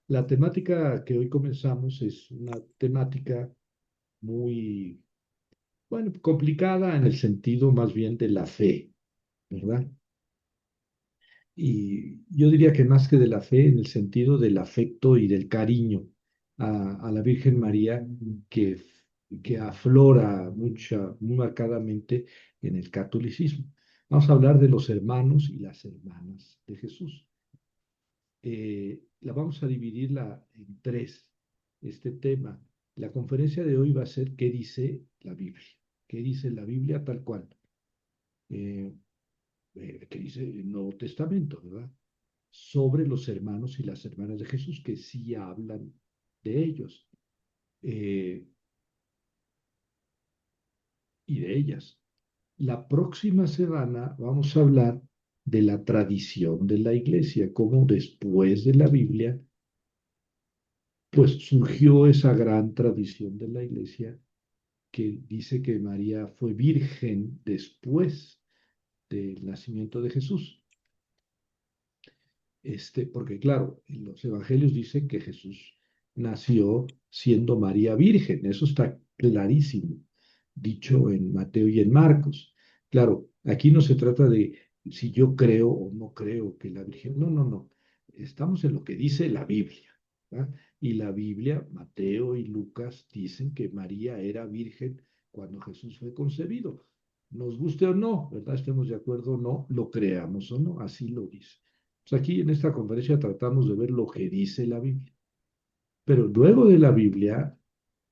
La temática que hoy comenzamos es una temática muy, bueno, complicada en el sentido más bien de la fe, ¿verdad? Y yo diría que más que de la fe, en el sentido del afecto y del cariño a la Virgen María que, que aflora muy marcadamente en el catolicismo. Vamos a hablar de los hermanos y las hermanas de Jesús. La vamos a dividirla en tres, este tema. La conferencia de hoy va a ser ¿qué dice la Biblia? ¿Qué dice la Biblia tal cual? Eh, ¿Qué dice el Nuevo Testamento, verdad? Sobre los hermanos y las hermanas de Jesús, que sí hablan de ellos eh, y de ellas. La próxima semana vamos a hablar de la tradición de la iglesia, cómo después de la Biblia pues surgió esa gran tradición de la iglesia que dice que María fue virgen después del nacimiento de Jesús. Porque claro, en los evangelios dicen que Jesús nació siendo María virgen, eso está clarísimo, dicho en Mateo y en Marcos. Claro, aquí no se trata de si yo creo o no creo que la Virgen, no, no, no, estamos en lo que dice la Biblia, ¿verdad? Y la Biblia, Mateo y Lucas dicen que María era virgen cuando Jesús fue concebido. Nos guste o no, ¿verdad? Estemos de acuerdo o no, lo creamos o no, así lo dice. Pues aquí en esta conferencia tratamos de ver lo que dice la Biblia. Pero luego de la Biblia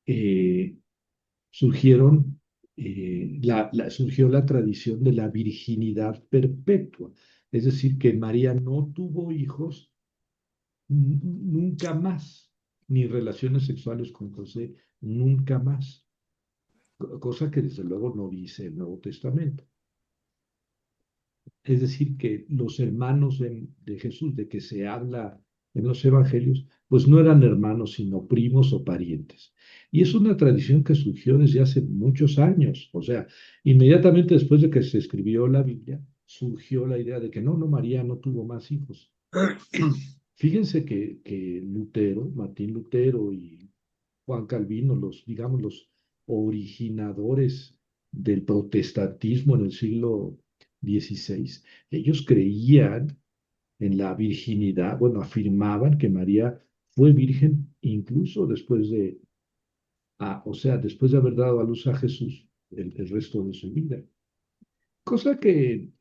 eh, surgieron, surgió la tradición de la virginidad perpetua. Es decir, que María no tuvo hijos nunca más, ni relaciones sexuales con José nunca más. Cosa que desde luego no dice el Nuevo Testamento. Es decir, que los hermanos de Jesús, de que se habla en los evangelios, pues no eran hermanos, sino primos o parientes. Y es una tradición que surgió desde hace muchos años. O sea, inmediatamente después de que se escribió la Biblia, surgió la idea de que no, no, María no tuvo más hijos. Fíjense que Lutero, Martín Lutero y Juan Calvino, digamos, los originadores del protestantismo en el siglo XVI, ellos creían en la virginidad, bueno, afirmaban que María fue virgen incluso después o sea, después de haber dado a luz a Jesús el resto de su vida. Cosa que,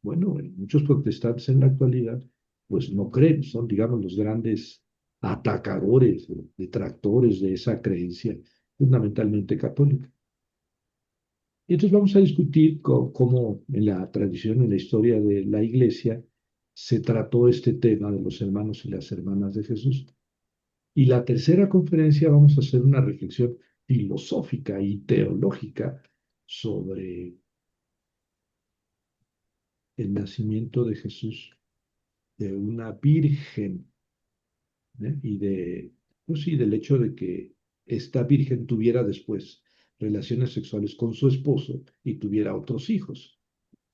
bueno, muchos protestantes en la actualidad, pues no creen, son, digamos, los grandes atacadores, detractores de esa creencia fundamentalmente católica. Y entonces vamos a discutir cómo en la tradición, en la historia de la Iglesia, se trató este tema de los hermanos y las hermanas de Jesús. Y la tercera conferencia vamos a hacer una reflexión filosófica y teológica sobre el nacimiento de Jesús de una virgen, ¿eh? Pues sí, del hecho de que esta virgen tuviera después relaciones sexuales con su esposo y tuviera otros hijos,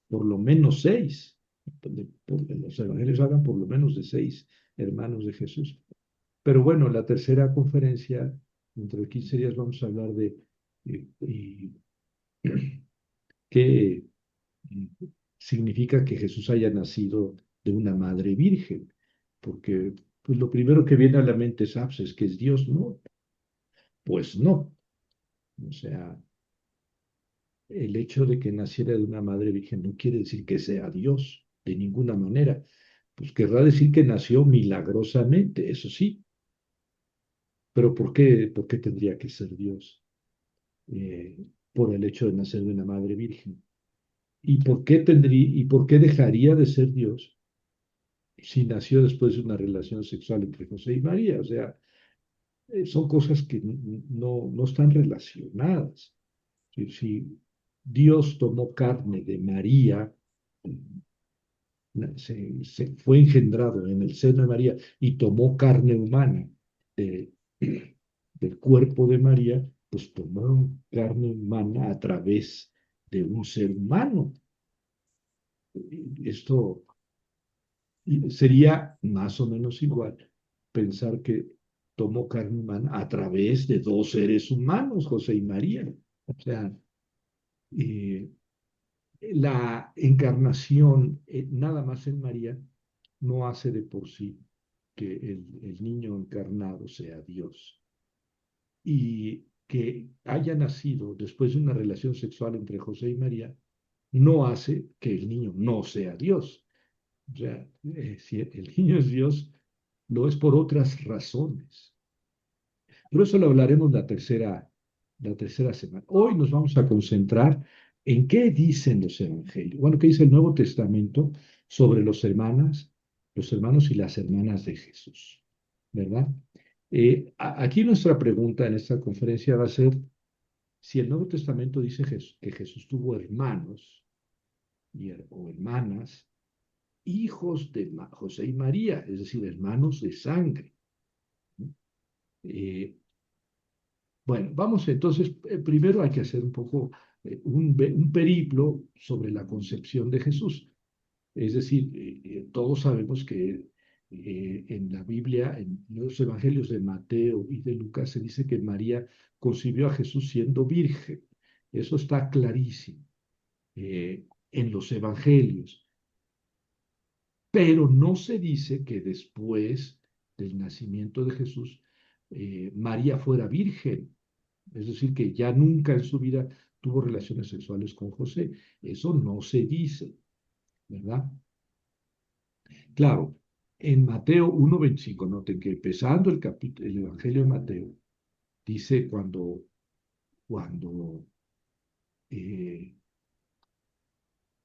por lo menos seis. Los evangelios hablan por lo menos de seis hermanos de Jesús. Pero bueno, la tercera conferencia, dentro de 15 días, vamos a hablar de qué significa que Jesús haya nacido de una madre virgen, porque pues lo primero que viene a la mente es, es que es Dios, ¿no? Pues no. O sea, el hecho de que naciera de una madre virgen no quiere decir que sea Dios, de ninguna manera. Pues querrá decir que nació milagrosamente, eso sí, pero por qué tendría que ser Dios? Eh, por el hecho de nacer de una madre virgen. ¿Y por qué dejaría de ser Dios si nació después de una relación sexual entre José y María? O sea, son cosas que no están relacionadas. Si Dios tomó carne de María, fue engendrado en el seno de María y tomó carne humana de- del cuerpo de María, pues tomó carne humana a través de un ser humano. Esto sería más o menos igual pensar que tomó carne humana a través de dos seres humanos, José y María. O sea, eh, la encarnación, nada más en María, no hace de por sí que el niño encarnado sea Dios. Y que haya nacido después de una relación sexual entre José y María, no hace que el niño no sea Dios. O sea, si el niño es Dios, lo es por otras razones. Pero eso lo hablaremos la tercera semana. Hoy nos vamos a concentrar en qué dicen los evangelios. Bueno, qué dice el Nuevo Testamento sobre los hermanos y las hermanas de Jesús, ¿verdad? Aquí nuestra pregunta en esta conferencia va a ser si el Nuevo Testamento dice que Jesús tuvo hermanos o hermanas, hijos de José y María, es decir, hermanos de sangre. ¿No? Eh, Bueno, vamos entonces, primero hay que hacer un poco un periplo sobre la concepción de Jesús. Es decir, todos sabemos que en la Biblia, en los evangelios de Mateo y de Lucas, se dice que María concibió a Jesús siendo virgen. Eso está clarísimo en los evangelios. Pero no se dice que después del nacimiento de Jesús, María fuera virgen. Es decir, que ya nunca en su vida tuvo relaciones sexuales con José. Eso no se dice, ¿verdad? Claro, en Mateo 1:25, noten que empezando el Evangelio de Mateo, dice cuando, eh,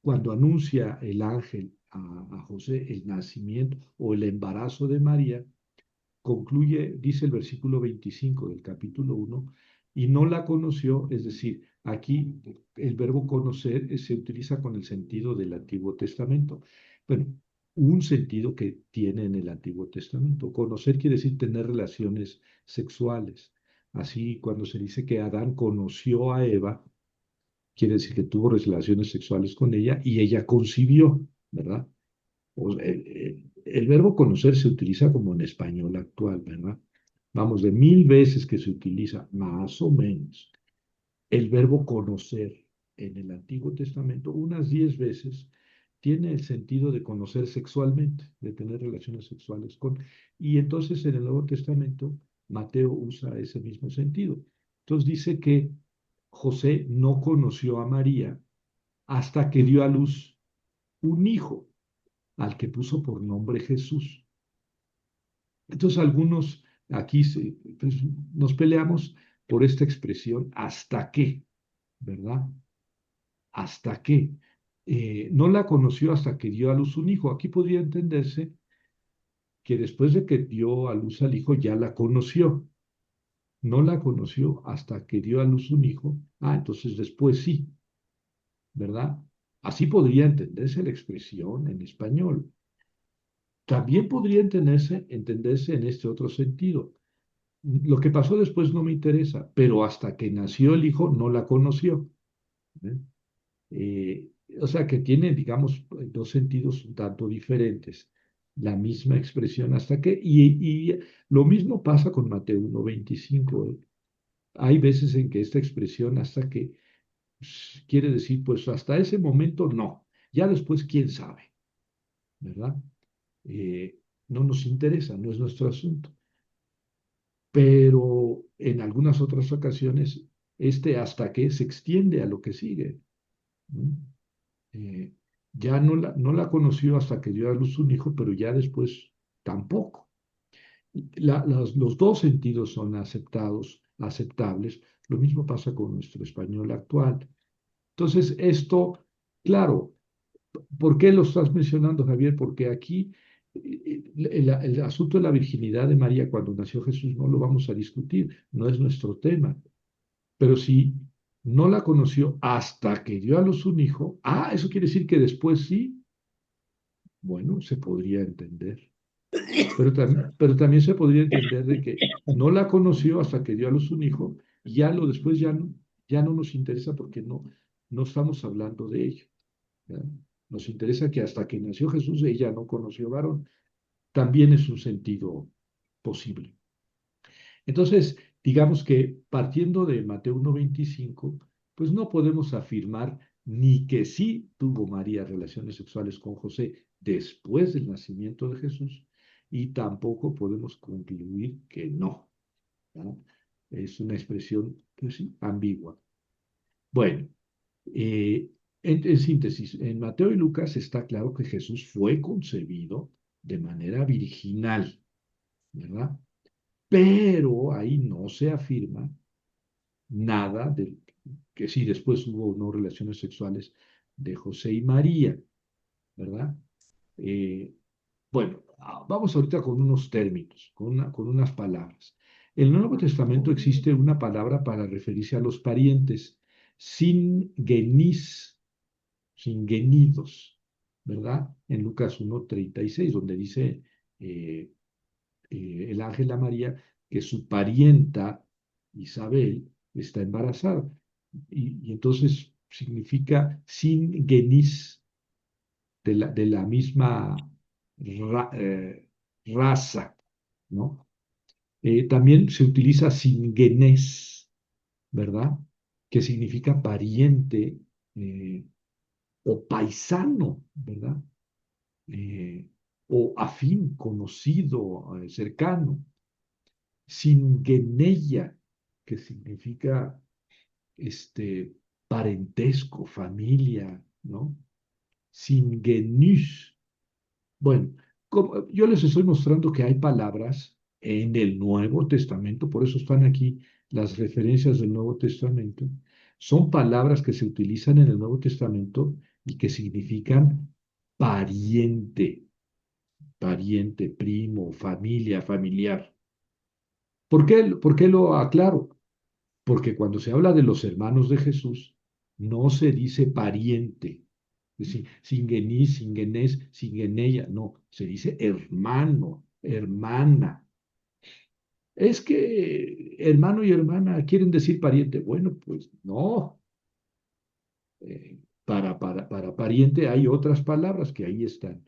cuando anuncia el ángel a José el nacimiento o el embarazo de María, concluye, dice el versículo 25 del capítulo 1, y no la conoció, es decir, aquí el verbo conocer se utiliza con el sentido del Antiguo Testamento. Bueno, un sentido que tiene en el Antiguo Testamento. Conocer quiere decir tener relaciones sexuales. Así, cuando se dice que Adán conoció a Eva, quiere decir que tuvo relaciones sexuales con ella y ella concibió, ¿verdad? El verbo conocer se utiliza como en español actual, ¿verdad? Vamos, de 1000 veces que se utiliza, más o menos, el verbo conocer en el Antiguo Testamento, unas 10 veces tiene el sentido de conocer sexualmente, de tener relaciones sexuales con. Y entonces en el Nuevo Testamento, Mateo usa ese mismo sentido. Entonces dice que José no conoció a María hasta que dio a luz un hijo al que puso por nombre Jesús. Entonces algunos aquí pues, nos peleamos por esta expresión, ¿hasta qué? ¿Verdad? ¿Hasta qué? No la conoció hasta que dio a luz un hijo. Aquí podría entenderse que después de que dio a luz al hijo ya la conoció. No la conoció hasta que dio a luz un hijo. Ah, entonces después sí, ¿verdad? Así podría entenderse la expresión en español. También podría entenderse en este otro sentido. Lo que pasó después no me interesa, pero hasta que nació el hijo no la conoció. ¿Eh? Eh, o sea que tiene, digamos, dos sentidos un tanto diferentes. La misma expresión hasta que, y lo mismo pasa con Mateo 1:25. ¿Eh? Hay veces en que esta expresión hasta que quiere decir, pues hasta ese momento no, ya después quién sabe, ¿verdad? No nos interesa, no es nuestro asunto. Pero en algunas otras ocasiones, este hasta que se extiende a lo que sigue. ¿No? Eh, ya no la conoció hasta que dio a luz un hijo, pero ya después tampoco. Los dos sentidos son aceptables. Lo mismo pasa con nuestro español actual. Entonces, esto, claro, ¿por qué lo estás mencionando, Javier? Porque aquí el asunto de la virginidad de María cuando nació Jesús no lo vamos a discutir, no es nuestro tema. Pero si no la conoció hasta que dio a luz un hijo, eso quiere decir que después sí, bueno, se podría entender. Pero también se podría entender de que no la conoció hasta que dio a luz un hijo y después ya no nos interesa porque no estamos hablando de ello. ¿Verdad? Nos interesa que hasta que nació Jesús ella no conoció varón. También es un sentido posible. Entonces, digamos que partiendo de Mateo 1:25, pues no podemos afirmar ni que sí tuvo María relaciones sexuales con José después del nacimiento de Jesús, y tampoco podemos concluir que no, ¿no? Es una expresión, pues sí, ambigua. Bueno, eh, en síntesis, en Mateo y Lucas está claro que Jesús fue concebido de manera virginal, ¿verdad? Pero ahí no se afirma nada de que si después hubo no relaciones sexuales de José y María, ¿verdad? Eh, bueno, vamos ahorita con unos términos, con unas palabras. En el Nuevo Testamento existe una palabra para referirse a los parientes, singenis, singenidos, ¿verdad? En Lucas 1:36, donde dice eh, el ángel a María que su parienta Isabel está embarazada. Y entonces significa singenis, de la misma raza, ¿no? También se utiliza singenés, ¿verdad? Que significa pariente eh, o paisano, ¿verdad? Eh, o afín, conocido, cercano. Singeneia, que significa parentesco, familia, ¿no? Singenus. Bueno, yo les estoy mostrando que hay palabras en el Nuevo Testamento, por eso están aquí las referencias del Nuevo Testamento. Son palabras que se utilizan en el Nuevo Testamento y que significan pariente, pariente, primo, familia, familiar. ¿Por qué lo aclaro? Porque cuando se habla de los hermanos de Jesús, no se dice pariente, es decir, singenís, singenés, singenella, no, se dice hermano, hermana. Es que hermano y hermana quieren decir pariente. Bueno, pues no. Para pariente hay otras palabras que ahí están,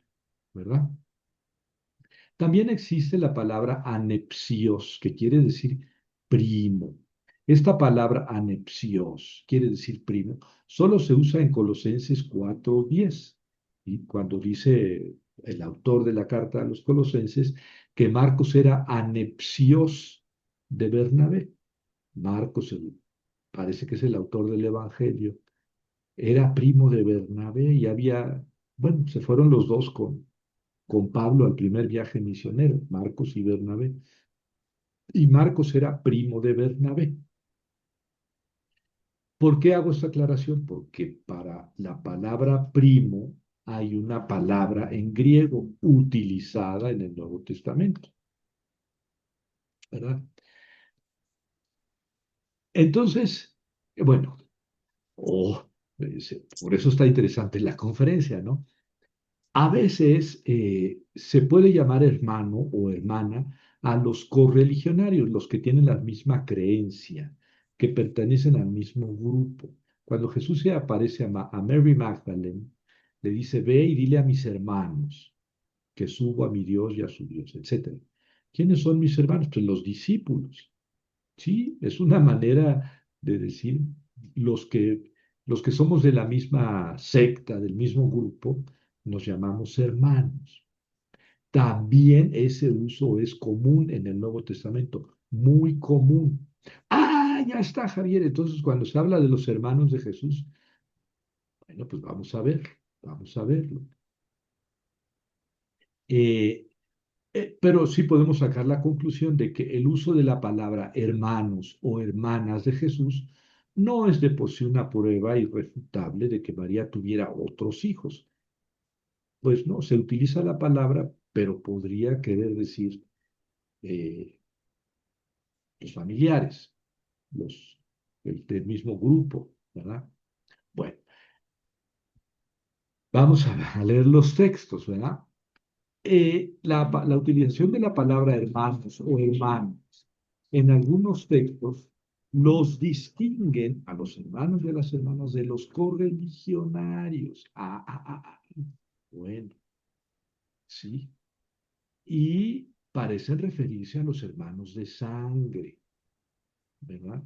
¿verdad? También existe la palabra anepsios, que quiere decir primo. Esta palabra anepsios quiere decir primo. Solo se usa en Colosenses 4:10. Y cuando dice el autor de la carta a los Colosenses que Marcos era anepsios de Bernabé. Marcos, parece que es el autor del Evangelio, era primo de Bernabé y bueno, se fueron los dos con Pablo al primer viaje misionero, Marcos y Bernabé. Y Marcos era primo de Bernabé. ¿Por qué hago esta aclaración? Porque para la palabra primo hay una palabra en griego utilizada en el Nuevo Testamento, ¿verdad? Entonces, bueno, por eso está interesante la conferencia, ¿no? A veces se puede llamar hermano o hermana a los correligionarios, los que tienen la misma creencia, que pertenecen al mismo grupo. Cuando Jesús se aparece a Mary Magdalene, le dice, ve y dile a mis hermanos que subo a mi Dios y a su Dios, etcétera. ¿Quiénes son mis hermanos? Pues los discípulos. Sí, es una manera de decir los que, los que somos de la misma secta, del mismo grupo, nos llamamos hermanos. También ese uso es común en el Nuevo Testamento, muy común. Ah, ya está, Javier. Entonces, cuando se habla de los hermanos de Jesús, bueno, pues vamos a verlo. Eh, pero sí podemos sacar la conclusión de que el uso de la palabra hermanos o hermanas de Jesús no es de por sí una prueba irrefutable de que María tuviera otros hijos. Pues no, se utiliza la palabra, pero podría querer decir eh, los familiares, del mismo grupo, ¿verdad? Bueno, vamos a leer los textos, ¿verdad? La utilización de la palabra hermanos o hermanos en algunos textos los distinguen a los hermanos y a las hermanas de los correligionarios. Bueno, sí. Y parecen referirse a los hermanos de sangre, ¿verdad?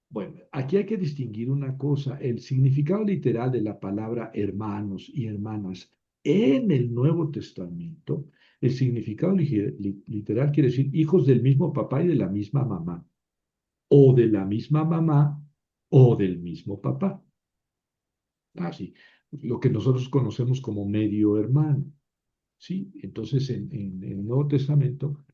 Bueno, aquí hay que distinguir una cosa. El significado literal de la palabra hermanos y hermanas en el Nuevo Testamento, el significado literal quiere decir hijos del mismo papá y de la misma mamá, o de la misma mamá o del mismo papá. Así, lo que nosotros conocemos como medio hermano. ¿Sí? Entonces, en el Nuevo Testamento,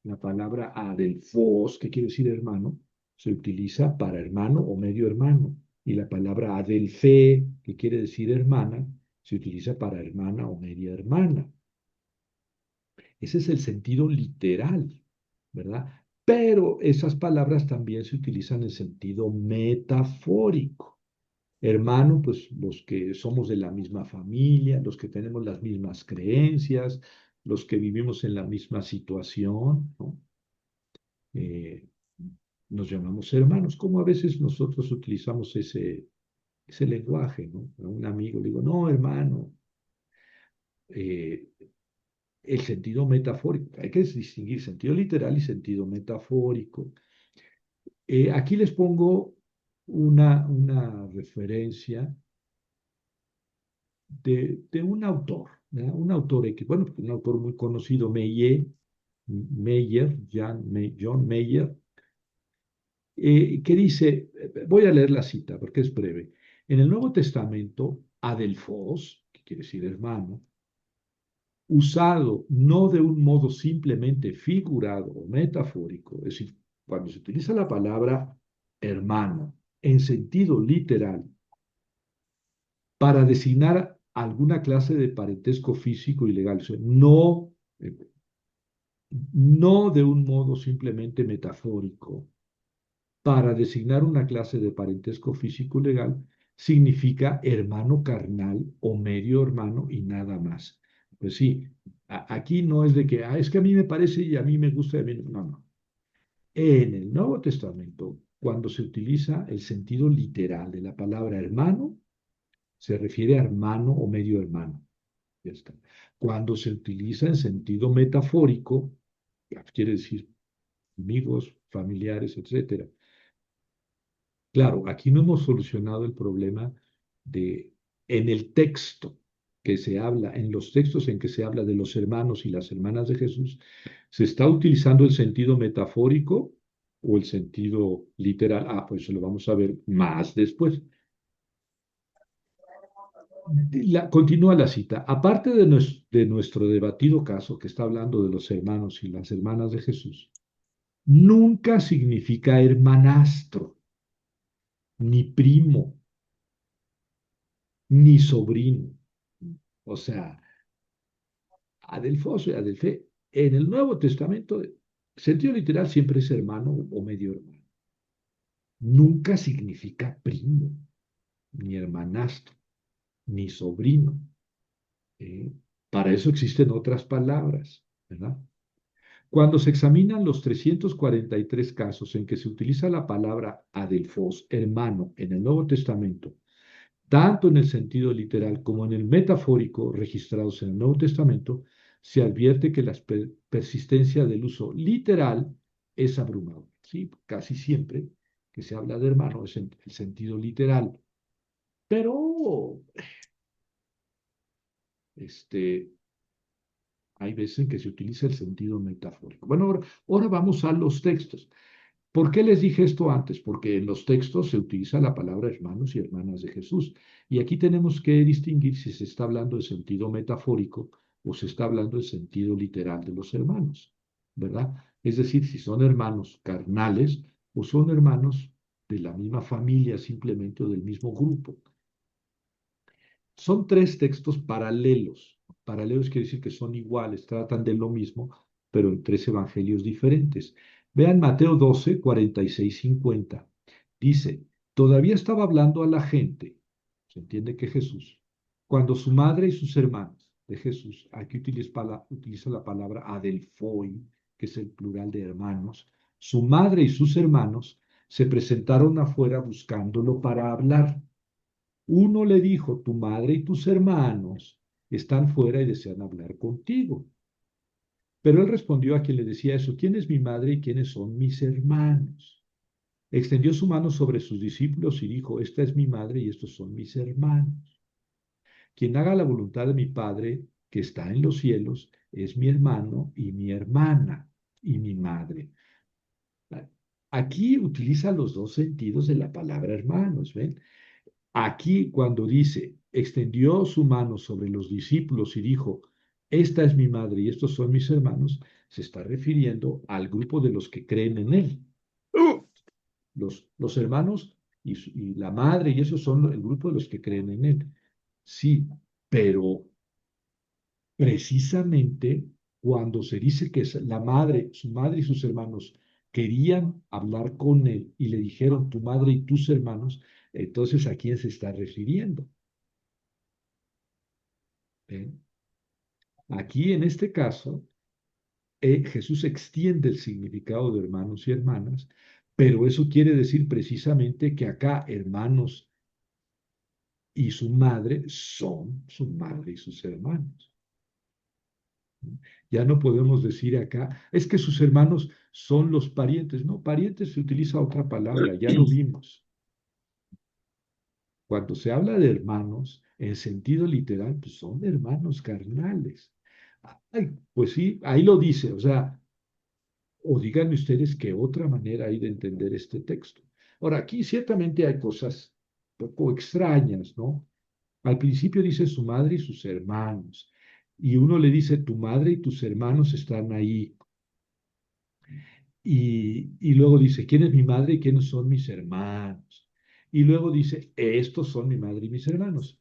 la palabra adelphos, que quiere decir hermano, se utiliza para hermano o medio hermano. Y la palabra adelfé, que quiere decir hermana, se utiliza para hermana o media hermana. Ese es el sentido literal, ¿verdad? Pero esas palabras también se utilizan en sentido metafórico. Hermano, pues los que somos de la misma familia, los que tenemos las mismas creencias, los que vivimos en la misma situación, ¿no? Eh, Nos llamamos hermanos, como a veces nosotros utilizamos ese lenguaje, ¿no? A un amigo le digo, no, hermano, eh, el sentido metafórico, hay que distinguir sentido literal y sentido metafórico. Aquí les pongo una referencia de un autor, ¿verdad? Un autor, bueno, un autor muy conocido, John Mayer, que dice, voy a leer la cita porque es breve. En el Nuevo Testamento, adelphos, que quiere decir hermano, usado no de un modo simplemente figurado o metafórico, es decir, cuando se utiliza la palabra hermano en sentido literal para designar alguna clase de parentesco físico y legal, o sea, eh, no de un modo simplemente metafórico, para designar una clase de parentesco físico legal, significa hermano carnal o medio hermano y nada más. Pues sí, aquí no es de que, es que a mí me parece y a mí me gusta, y a mí no, no. En el Nuevo Testamento, cuando se utiliza el sentido literal de la palabra hermano, se refiere a hermano o medio hermano. Ya está. Cuando se utiliza en sentido metafórico, quiere decir amigos, familiares, etcétera. Claro, aquí no hemos solucionado el problema de en el texto que se habla, en los textos en que se habla de los hermanos y las hermanas de Jesús, ¿se está utilizando el sentido metafórico o el sentido literal? Pues eso lo vamos a ver más después. Continúa la cita. Aparte de nuestro debatido caso que está hablando de los hermanos y las hermanas de Jesús, nunca significa hermanastro, ni primo, ni sobrino. O sea, Adelfoso y Adelfé, en el Nuevo Testamento, sentido literal siempre es hermano o medio hermano. Nunca significa primo, ni hermanastro, ni sobrino. ¿eh? Para eso existen otras palabras, ¿verdad? Cuando se examinan los 343 casos en que se utiliza la palabra adelfos, hermano, en el Nuevo Testamento, tanto en el sentido literal como en el metafórico registrados en el Nuevo Testamento, se advierte que la persistencia del uso literal es abrumadora. ¿Sí? Casi siempre que se habla de hermano es en el sentido literal, pero este, hay veces en que se utiliza el sentido metafórico. Bueno, ahora vamos a los textos. ¿Por qué les dije esto antes? Porque en los textos se utiliza la palabra hermanos y hermanas de Jesús. Y aquí tenemos que distinguir si se está hablando de sentido metafórico o se está hablando del sentido literal de los hermanos, ¿verdad? Es decir, si son hermanos carnales o son hermanos de la misma familia simplemente o del mismo grupo. Son tres textos paralelos. Paralelos quiere decir que son iguales, tratan de lo mismo, pero en tres evangelios diferentes. Vean Mateo 12, 46, 50. Dice, todavía estaba hablando a la gente, se entiende que Jesús, cuando su madre y sus hermanos de Jesús, aquí utiliza la palabra adelfoi, que es el plural de hermanos, su madre y sus hermanos se presentaron afuera buscándolo para hablar. Uno le dijo, tu madre y tus hermanos están fuera y desean hablar contigo. Pero él respondió a quien le decía eso, ¿quién es mi madre y quiénes son mis hermanos? Extendió su mano sobre sus discípulos y dijo, esta es mi madre y estos son mis hermanos. Quien haga la voluntad de mi Padre que está en los cielos es mi hermano y mi hermana y mi madre. Aquí utiliza los dos sentidos de la palabra hermanos, ¿ven? Aquí cuando dice, extendió su mano sobre los discípulos y dijo, esta es mi madre y estos son mis hermanos, se está refiriendo al grupo de los que creen en él. Los hermanos y la madre y esos son el grupo de los que creen en él. Sí, pero precisamente cuando se dice que la madre, su madre y sus hermanos querían hablar con él y le dijeron tu madre y tus hermanos, entonces ¿a quién se está refiriendo? ¿Ven? Aquí en este caso, Jesús extiende el significado de hermanos y hermanas, pero eso quiere decir precisamente que acá hermanos y su madre son su madre y sus hermanos. Ya no podemos decir acá, es que sus hermanos son los parientes. No, parientes se utiliza otra palabra, ya lo vimos. Cuando se habla de hermanos, en sentido literal, pues son hermanos carnales. Ay, pues sí, ahí lo dice, o sea, o díganme ustedes qué otra manera hay de entender este texto. Ahora, aquí ciertamente hay cosas poco extrañas, ¿no? Al principio dice su madre y sus hermanos, y uno le dice, tu madre y tus hermanos están ahí. Y luego dice, ¿quién es mi madre y quiénes son mis hermanos? Y luego dice, estos son mi madre y mis hermanos.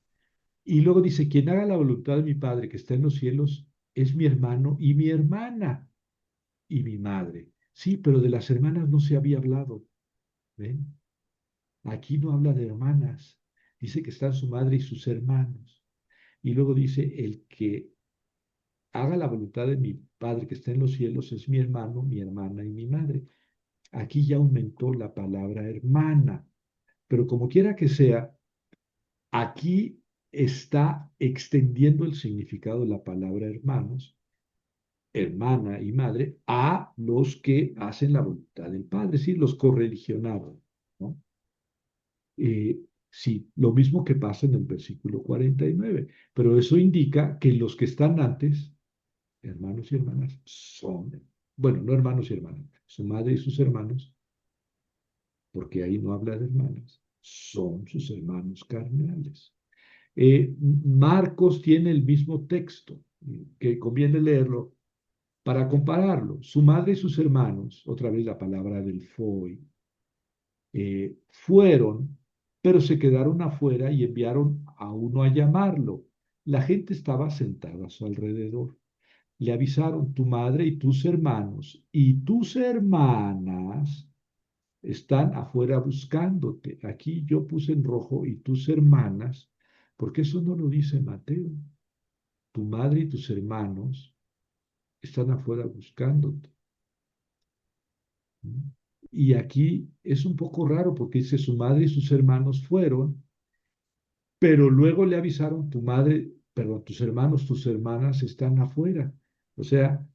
Y luego dice, quien haga la voluntad de mi Padre que está en los cielos es mi hermano y mi hermana y mi madre. Sí, pero de las hermanas no se había hablado. ¿Ven? Aquí no habla de hermanas. Dice que están su madre y sus hermanos. Y luego dice, el que haga la voluntad de mi Padre que está en los cielos es mi hermano, mi hermana y mi madre. Aquí ya aumentó la palabra hermana, pero como quiera que sea, aquí está extendiendo el significado de la palabra hermanos, hermana y madre, a los que hacen la voluntad del Padre, es decir, los correligionados, ¿no? Sí, lo mismo que pasa en el versículo 49, pero eso indica que los que están antes, hermanos y hermanas, son, bueno, no hermanos y hermanas, su madre y sus hermanos, porque ahí no habla de hermanas, son sus hermanos carnales. Marcos tiene el mismo texto, que conviene leerlo para compararlo. Su madre y sus hermanos, otra vez la palabra del foi, fueron, pero se quedaron afuera y enviaron a uno a llamarlo. La gente estaba sentada a su alrededor. Le avisaron, tu madre y tus hermanos y tus hermanas están afuera buscándote. Aquí yo puse en rojo y tus hermanas, porque eso no lo dice Mateo. Tu madre y tus hermanos están afuera buscándote. Y aquí es un poco raro porque dice su madre y sus hermanos fueron, pero luego le avisaron tu madre, perdón, tus hermanos, tus hermanas están afuera. O sea,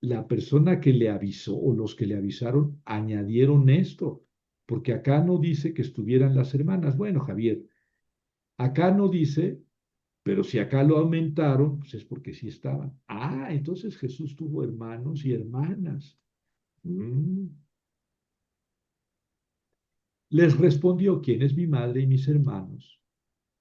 la persona que le avisó o los que le avisaron añadieron esto, porque acá no dice que estuvieran las hermanas. Bueno, Javier, acá no dice, pero si acá lo aumentaron, pues es porque sí estaban. Ah, entonces Jesús tuvo hermanos y hermanas. Mm. Les respondió, ¿quién es mi madre y mis hermanos?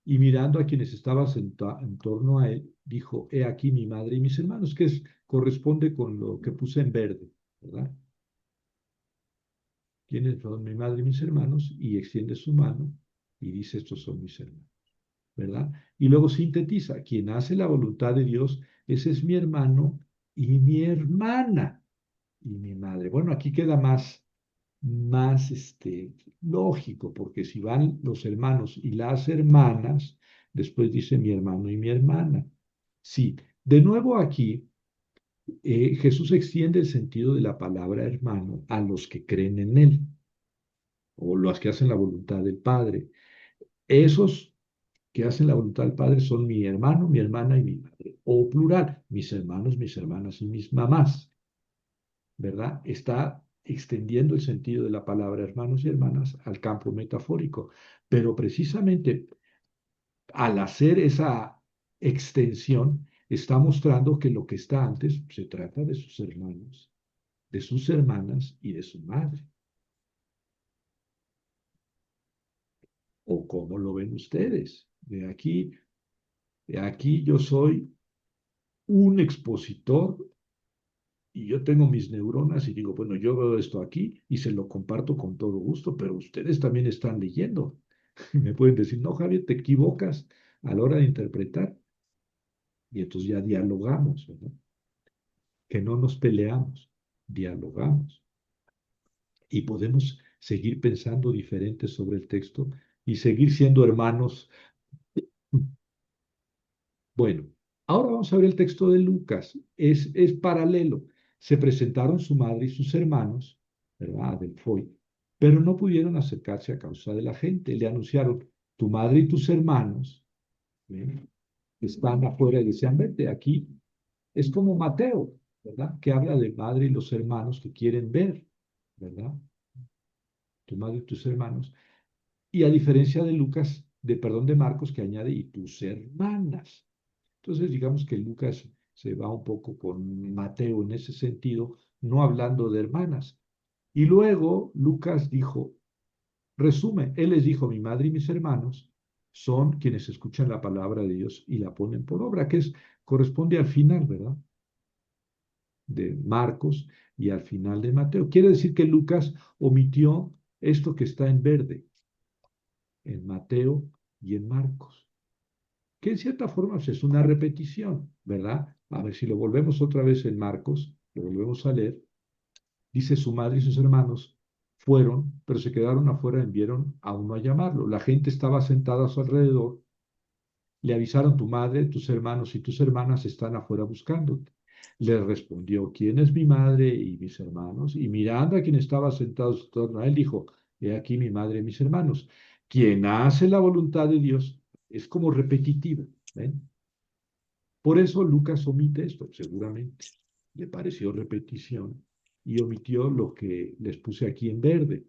Y mirando a quienes estaban en torno a él, dijo, he aquí mi madre y mis hermanos, que corresponde con lo que puse en verde, ¿verdad? ¿Quiénes son mi madre y mis hermanos? Y extiende su mano y dice, estos son mis hermanos, ¿verdad? Y luego sintetiza, quien hace la voluntad de Dios, ese es mi hermano y mi hermana y mi madre. Bueno, aquí queda más lógico, porque si van los hermanos y las hermanas, después dice mi hermano y mi hermana. Sí, de nuevo aquí Jesús extiende el sentido de la palabra hermano a los que creen en él o los que hacen la voluntad del Padre. Esos que hacen la voluntad del Padre son mi hermano, mi hermana y mi madre. O plural, mis hermanos, mis hermanas y mis mamás, ¿verdad? Está extendiendo el sentido de la palabra hermanos y hermanas al campo metafórico. Pero precisamente al hacer esa extensión, está mostrando que lo que está antes se trata de sus hermanos, de sus hermanas y de su madre. ¿O cómo lo ven ustedes? De aquí yo soy un expositor y yo tengo mis neuronas y digo, bueno, yo veo esto aquí y se lo comparto con todo gusto, pero ustedes también están leyendo. Me pueden decir, no, Javier, te equivocas a la hora de interpretar. Y entonces ya dialogamos, ¿verdad? Que no nos peleamos, dialogamos. Y podemos seguir pensando diferente sobre el texto y seguir siendo hermanos. Bueno, ahora vamos a ver el texto de Lucas. Es paralelo. Se presentaron su madre y sus hermanos, ¿verdad? Adelfoi, pero no pudieron acercarse a causa de la gente. Le anunciaron, tu madre y tus hermanos, ¿eh? Están afuera y desean verte. Aquí es como Mateo, ¿verdad? Que habla de madre y los hermanos que quieren ver, ¿verdad? Tu madre y tus hermanos. Y a diferencia de Lucas, perdón, de Marcos, que añade, y tus hermanas. Entonces, digamos que Lucas se va un poco con Mateo en ese sentido, no hablando de hermanas. Y luego Lucas dijo, resume, él les dijo, mi madre y mis hermanos son quienes escuchan la palabra de Dios y la ponen por obra, corresponde al final, ¿verdad? De Marcos y al final de Mateo. Quiere decir que Lucas omitió esto que está en verde, en Mateo y en Marcos, que en cierta forma pues, es una repetición, ¿verdad? A ver si lo volvemos otra vez en Marcos, lo volvemos a leer. Dice su madre y sus hermanos fueron, pero se quedaron afuera, enviaron a uno a llamarlo. La gente estaba sentada a su alrededor, le avisaron tu madre, tus hermanos y tus hermanas están afuera buscándote. Le respondió, ¿quién es mi madre y mis hermanos? Y mirando a quien estaba sentado en torno a él, dijo, he aquí mi madre y mis hermanos. Quien hace la voluntad de Dios es como repetitiva, ¿ven? Por eso Lucas omite esto, seguramente. Le pareció repetición y omitió lo que les puse aquí en verde.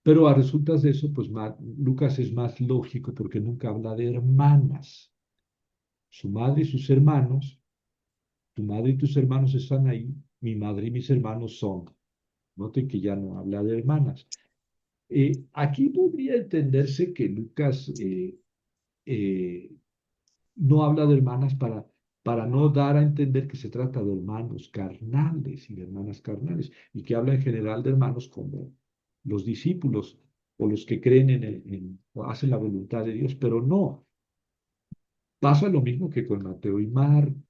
Pero a resultas de eso, pues Lucas es más lógico porque nunca habla de hermanas. Su madre y sus hermanos, tu madre y tus hermanos están ahí, mi madre y mis hermanos son. Noten que ya no habla de hermanas. Aquí podría entenderse que Lucas eh, no habla de hermanas para no dar a entender que se trata de hermanos carnales y de hermanas carnales, y que habla en general de hermanos como los discípulos o los que creen o hacen la voluntad de Dios, pero no. Pasa lo mismo que con Mateo y Marcos,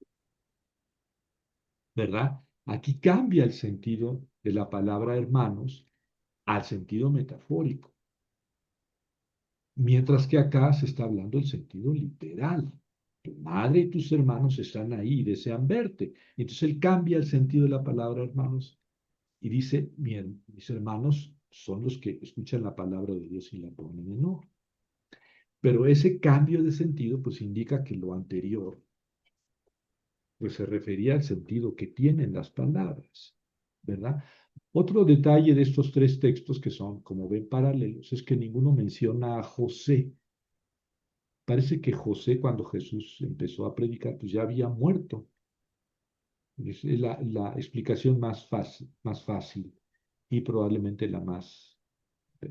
¿verdad? Aquí cambia el sentido de la palabra hermanos al sentido metafórico, mientras que acá se está hablando el sentido literal. Tu madre y tus hermanos están ahí y desean verte. Entonces él cambia el sentido de la palabra hermanos y dice, bien, mis hermanos son los que escuchan la palabra de Dios y la ponen en obra. Pero ese cambio de sentido pues indica que lo anterior pues se refería al sentido que tienen las palabras, ¿verdad? Otro detalle de estos tres textos que son, como ven, paralelos, es que ninguno menciona a José. Parece que José, cuando Jesús empezó a predicar, pues ya había muerto. Es la explicación más fácil y probablemente la más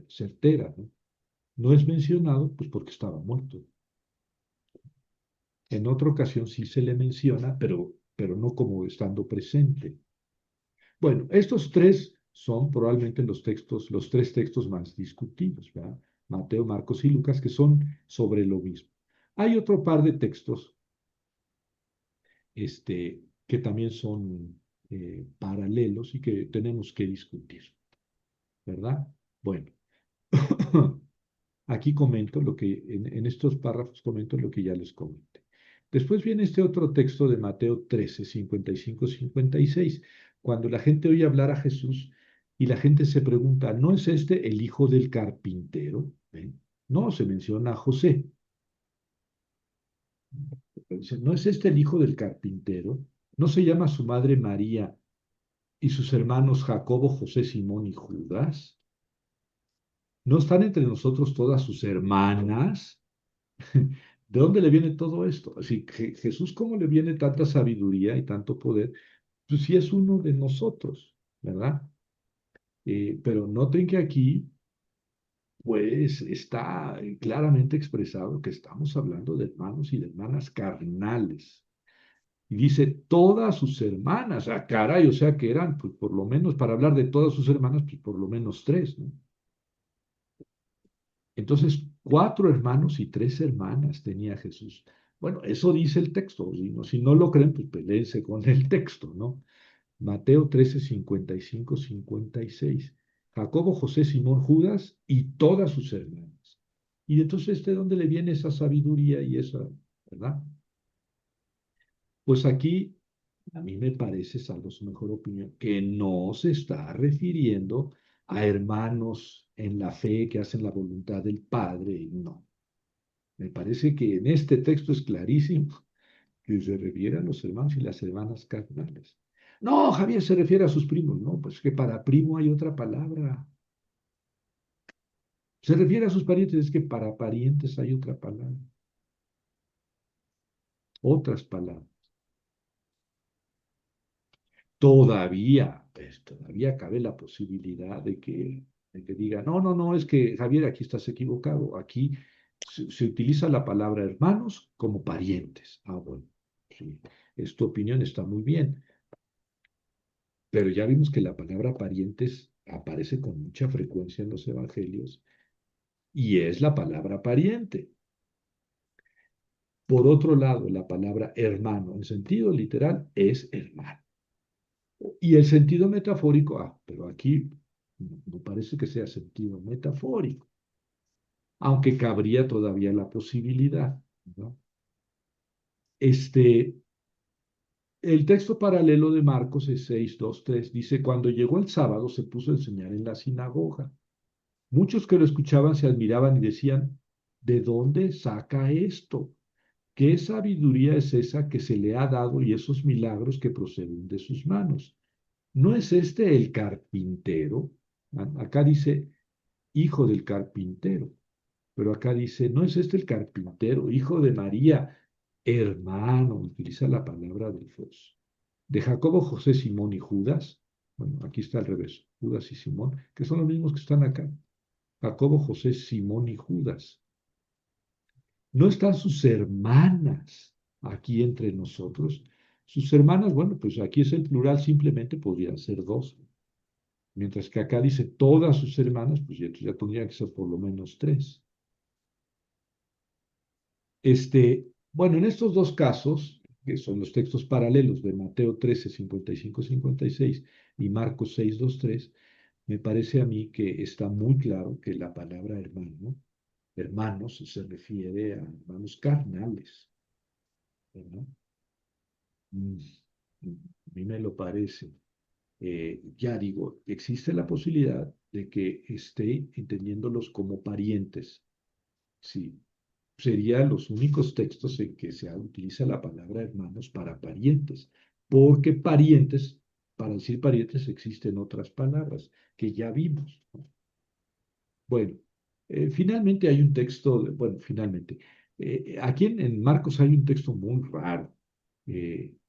certera, ¿no? No es mencionado, pues porque estaba muerto. En otra ocasión sí se le menciona, pero no como estando presente. Bueno, estos tres son probablemente los tres textos más discutidos, ¿verdad? Mateo, Marcos y Lucas, que son sobre lo mismo. Hay otro par de textos que también son paralelos y que tenemos que discutir, ¿verdad? Bueno, aquí comento lo que, en estos párrafos comento lo que ya les comenté. Después viene este otro texto de Mateo 13, 55, 56, cuando la gente oye hablar a Jesús y la gente se pregunta, ¿no es este el hijo del carpintero? ¿Ven? No, se menciona a José. Dice, ¿no es este el hijo del carpintero? ¿No se llama su madre María y sus hermanos Jacobo, José, Simón y Judas? ¿No están entre nosotros todas sus hermanas? ¿De dónde le viene todo esto? Así que Jesús, ¿cómo le viene tanta sabiduría y tanto poder? Pues sí es uno de nosotros, ¿verdad? Pero noten que aquí, pues, está claramente expresado que estamos hablando de hermanos y de hermanas carnales. Y dice todas sus hermanas. Ah, caray, o sea que eran, pues, por lo menos, para hablar de todas sus hermanas, pues por lo menos tres, ¿no? Entonces, cuatro hermanos y tres hermanas tenía Jesús. Bueno, eso dice el texto. Si no lo creen, pues peléense con el texto, ¿no? Mateo 13, 55, 56. Jacobo, José, Simón, Judas y todas sus hermanas. Y entonces, ¿de dónde le viene esa sabiduría y esa, verdad? Pues aquí, a mí me parece, salvo su mejor opinión, que no se está refiriendo a hermanos en la fe que hacen la voluntad del Padre, no. Me parece que en este texto es clarísimo que se refiere a los hermanos y las hermanas carnales. No, Javier se refiere a sus primos, no, pues que para primo hay otra palabra. Se refiere a sus parientes, es que para parientes hay otra palabra, otras palabras. Todavía, pues, todavía cabe la posibilidad de que diga, no, no, no, es que Javier, aquí estás equivocado. Aquí se utiliza la palabra hermanos como parientes. Ah, bueno, sí, es tu opinión, está muy bien. Pero ya vimos que la palabra parientes aparece con mucha frecuencia en los evangelios y es la palabra pariente. Por otro lado, la palabra hermano en sentido literal es hermano. Y el sentido metafórico, pero aquí no parece que sea sentido metafórico, aunque cabría todavía la posibilidad, ¿no? Este, el texto paralelo de Marcos es 6, 2, 3, dice, cuando llegó el sábado se puso a enseñar en la sinagoga. Muchos que lo escuchaban se admiraban y decían, ¿de dónde saca esto? ¿Qué sabiduría es esa que se le ha dado y esos milagros que proceden de sus manos? ¿No es este el carpintero? Acá dice hijo del carpintero, pero acá dice, ¿no es este el carpintero, hijo de María, hermano? Utiliza la palabra de Dios. De Jacobo, José, Simón y Judas. Bueno, aquí está al revés, Judas y Simón, que son los mismos que están acá. Jacobo, José, Simón y Judas. ¿No están sus hermanas aquí entre nosotros? Sus hermanas, bueno, pues aquí es el plural, simplemente podrían ser dos. Mientras que acá dice todas sus hermanas, pues ya tendría que ser por lo menos tres. Bueno, en estos dos casos, que son los textos paralelos de Mateo 13, 55, 56 y Marcos 6, 2, 3, me parece a mí que está muy claro que la palabra hermano, hermanos, se refiere a hermanos carnales, ¿verdad? Mm, a mí me lo parece. Ya digo, existe la posibilidad de que esté entendiéndolos como parientes. Sí, serían los únicos textos en que se utiliza la palabra hermanos para parientes, porque parientes, para decir parientes existen otras palabras que ya vimos, ¿no? Bueno, finalmente hay un texto, bueno, finalmente, aquí en Marcos hay un texto muy raro,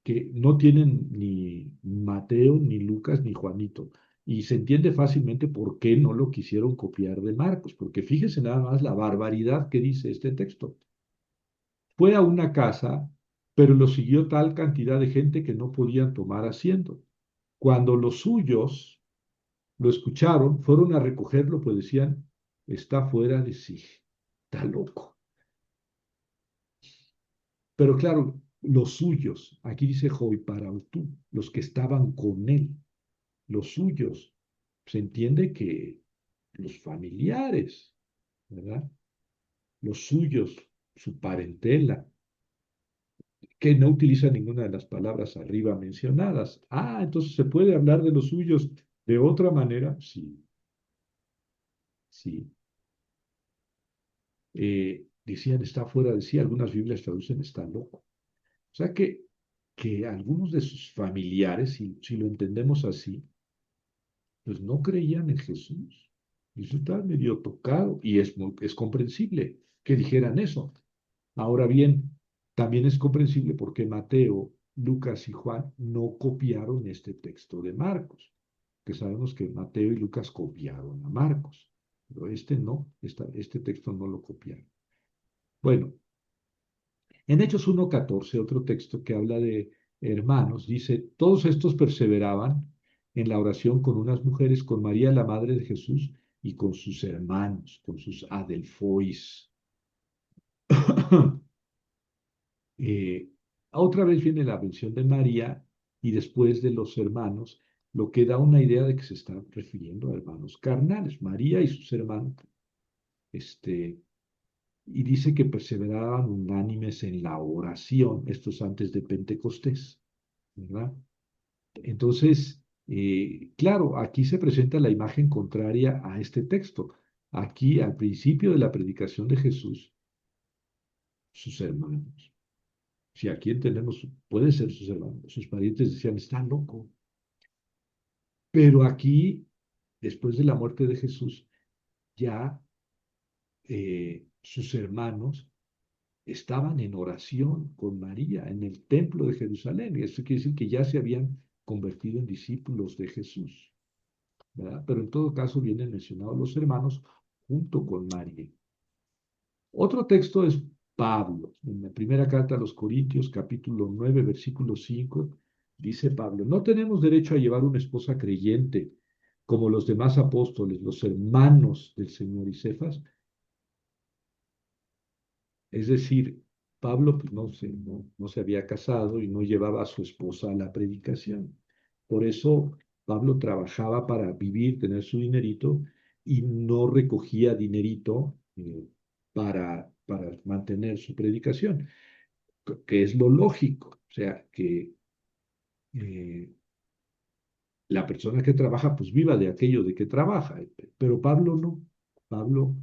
que no tienen ni Mateo, ni Lucas, ni Juanito, y se entiende fácilmente por qué no lo quisieron copiar de Marcos, porque fíjese nada más la barbaridad que dice este texto. Fue a una casa, pero lo siguió tal cantidad de gente que no podían tomar asiento. Cuando los suyos lo escucharon, fueron a recogerlo, pues decían, está fuera de sí, está loco. Pero claro, los suyos, aquí dice Joiparautú, los que estaban con él, los suyos, se entiende que los familiares, ¿verdad? Los suyos, su parentela, que no utiliza ninguna de las palabras arriba mencionadas. Ah, entonces se puede hablar de los suyos de otra manera. Sí, sí. decían está fuera de sí, algunas Biblias traducen está loco. O sea que algunos de sus familiares, si lo entendemos así, pues no creían en Jesús. Y eso estaba medio tocado y es comprensible que dijeran eso. Ahora bien, también es comprensible porque Mateo, Lucas y Juan no copiaron este texto de Marcos, que sabemos que Mateo y Lucas copiaron a Marcos, pero este no, este texto no lo copiaron. Bueno, en Hechos 1:14, otro texto que habla de hermanos, dice, todos estos perseveraban en la oración con unas mujeres, con María, la madre de Jesús, y con sus hermanos, con sus adelfois. Eh, Otra vez viene la mención de María y después de los hermanos, lo que da una idea de que se está refiriendo a hermanos carnales, María y sus hermanos, este, y dice que perseveraban unánimes en la oración, esto es antes de Pentecostés, ¿verdad? Entonces, claro, aquí se presenta la imagen contraria a este texto. Aquí, al principio de la predicación de Jesús, sus hermanos. Si aquí entendemos, puede ser sus hermanos, sus parientes decían, está loco. Pero aquí, después de la muerte de Jesús, ya sus hermanos estaban en oración con María en el templo de Jerusalén. Y eso quiere decir que ya se habían convertido en discípulos de Jesús, ¿verdad? Pero en todo caso vienen mencionados los hermanos junto con María. Otro texto es Pablo, en la primera carta a los Corintios, capítulo 9, versículo 5, dice Pablo, no tenemos derecho a llevar una esposa creyente como los demás apóstoles, los hermanos del Señor y Cefas. Es decir, Pablo pues, no se había casado y no llevaba a su esposa a la predicación. Por eso Pablo trabajaba para vivir, tener su dinerito y no recogía dinerito para mantener su predicación, que es lo lógico. O sea, que eh, la persona que trabaja pues viva de aquello de que trabaja, pero Pablo no. Pablo,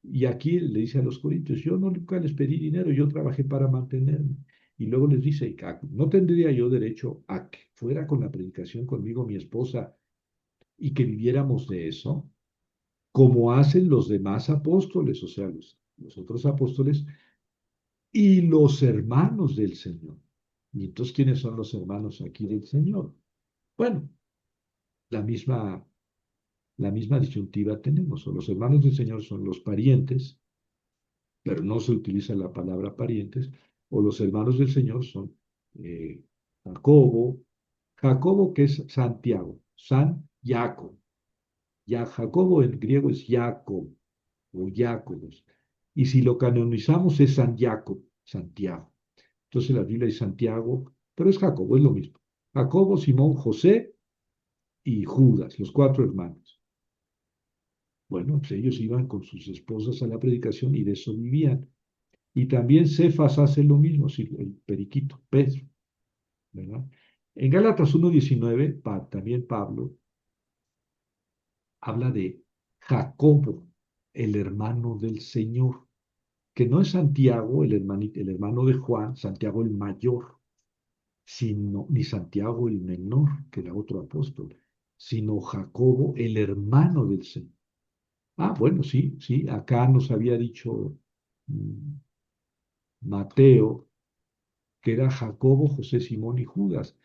y aquí le dice a los corintios, yo no nunca les pedí dinero, yo trabajé para mantenerme. Y luego les dice, no tendría yo derecho a que fuera con la predicación conmigo mi esposa y que viviéramos de eso, como hacen los demás apóstoles, o sea, los otros apóstoles y los hermanos del Señor. Y entonces, ¿quiénes son los hermanos aquí del Señor? Bueno, la misma la misma disyuntiva tenemos. O los hermanos del Señor son los parientes, pero no se utiliza la palabra parientes, o los hermanos del Señor son eh, Jacobo, Jacobo que es Santiago, San Jacob. Ya Jacobo en griego es Jacob o Jacobos. Y si lo canonizamos es San Jacob, Santiago. Entonces la Biblia es Santiago, pero es Jacobo, es lo mismo. Jacobo, Simón, José y Judas, los cuatro hermanos. Bueno, pues ellos iban con sus esposas a la predicación y de eso vivían. Y también Cefas hace lo mismo, sí, el periquito, Pedro, ¿verdad? En Gálatas 1:19, también Pablo habla de Jacobo, el hermano del Señor, que no es Santiago, el hermano de Juan, Santiago el mayor, sino, ni Santiago el menor, que era otro apóstol, sino Jacobo, el hermano del Señor. Ah, bueno, sí, sí, acá nos había dicho mm, Mateo, que era Jacobo, José, Simón y Judas,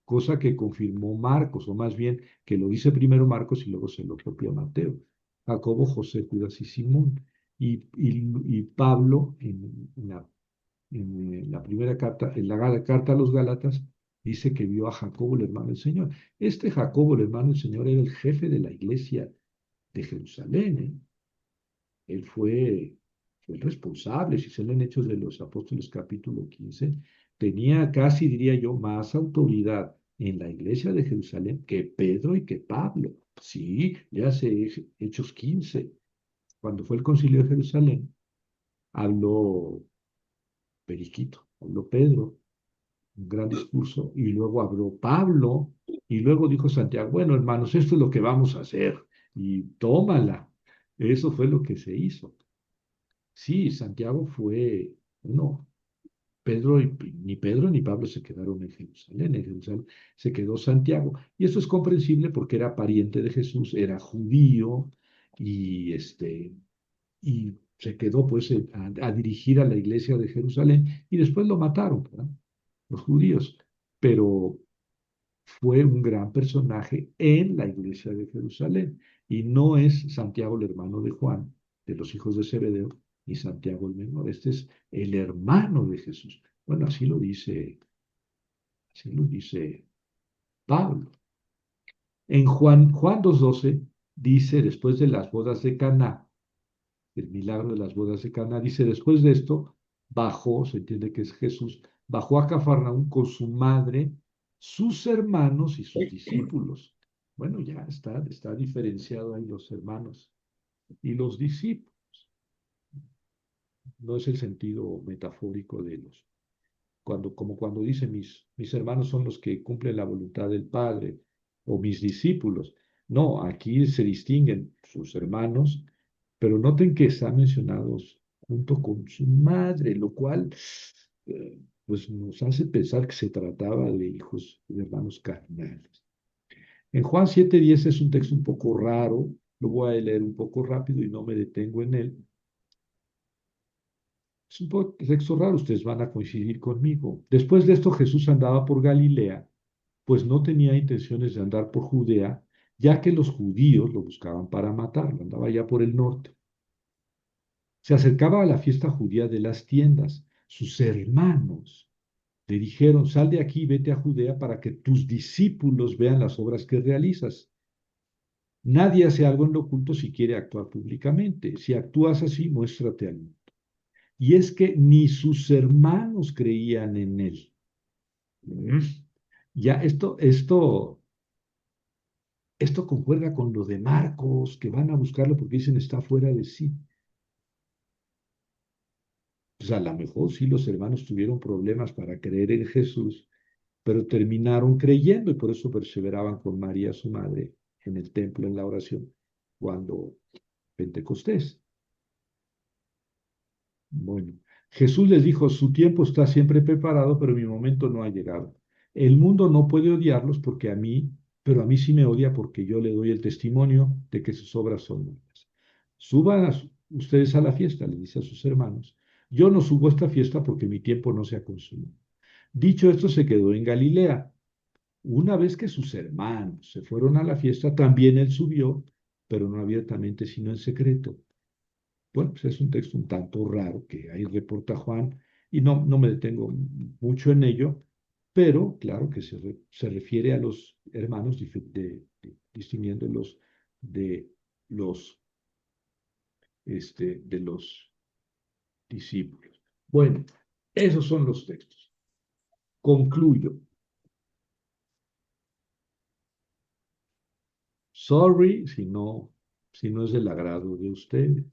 cosa que confirmó Marcos, o más bien que lo dice primero Marcos y luego se lo copia Mateo. Jacobo, José, Judas y Simón. Y Pablo, en la primera carta, en la carta a los Gálatas, dice que vio a Jacobo, el hermano del Señor. Este Jacobo, el hermano del Señor, era el jefe de la iglesia de Jerusalén, ¿eh? Él fue el responsable, si se leen Hechos de los Apóstoles capítulo 15, tenía casi, diría yo, más autoridad en la iglesia de Jerusalén que Pedro y que Pablo. Sí, ya sé, Hechos 15, cuando fue el concilio de Jerusalén, habló Periquito, habló Pedro, un gran discurso, y luego habló Pablo, y luego dijo Santiago, bueno, hermanos, esto es lo que vamos a hacer, y tómala. Eso fue lo que se hizo. Sí, Santiago fue, no, ni Pedro ni Pablo se quedaron en Jerusalén se quedó Santiago. Y eso es comprensible porque era pariente de Jesús, era judío y, y se quedó pues a dirigir a la iglesia de Jerusalén y después lo mataron, ¿verdad? Los judíos. Pero fue un gran personaje en la iglesia de Jerusalén. Y no es Santiago el hermano de Juan, de los hijos de Zebedeo, ni Santiago el menor. Este es el hermano de Jesús. Bueno, así lo dice Pablo. En Juan 2:12 dice, después de las bodas de Caná, el milagro de las bodas de Caná, dice, después de esto, bajó, se entiende que es Jesús, bajó a Cafarnaúm con su madre, sus hermanos y sus discípulos. Bueno, ya está diferenciado ahí los hermanos y los discípulos. No es el sentido metafórico de los, como cuando dice mis hermanos son los que cumplen la voluntad del Padre o mis discípulos. No, aquí se distinguen sus hermanos, pero noten que están mencionados junto con su madre, lo cual pues nos hace pensar que se trataba de hijos, de hermanos carnales. En Juan 7:10 es un texto un poco raro, lo voy a leer un poco rápido y no me detengo en él. Es un texto raro, ustedes van a coincidir conmigo. Después de esto Jesús andaba por Galilea, pues no tenía intenciones de andar por Judea, ya que los judíos lo buscaban para matarlo, andaba ya por el norte. Se acercaba a la fiesta judía de las tiendas. Sus hermanos le dijeron, sal de aquí y vete a Judea para que tus discípulos vean las obras que realizas. Nadie hace algo en lo oculto si quiere actuar públicamente. Si actúas así, muéstrate al mundo. Y es que ni sus hermanos creían en él. Mm. Ya esto concuerda con lo de Marcos, que van a buscarlo porque dicen está fuera de sí. Pues a lo mejor sí los hermanos tuvieron problemas para creer en Jesús, pero terminaron creyendo y por eso perseveraban con María, su madre, en el templo, en la oración, cuando Pentecostés. Bueno, Jesús les dijo, su tiempo está siempre preparado, pero mi momento no ha llegado. El mundo no puede odiarlos porque pero a mí sí me odia porque yo le doy el testimonio de que sus obras son buenas. Suban ustedes a la fiesta, le dice a sus hermanos. Yo no subo a esta fiesta porque mi tiempo no se ha consumido. Dicho esto, se quedó en Galilea. Una vez que sus hermanos se fueron a la fiesta, también él subió, pero no abiertamente, sino en secreto. Bueno, pues es un texto un tanto raro que ahí reporta Juan y no me detengo mucho en ello, pero claro que se refiere a los hermanos distinguiéndolos de los, de los discípulos. Bueno, esos son los textos. Concluyo. Sorry si no es del agrado de ustedes.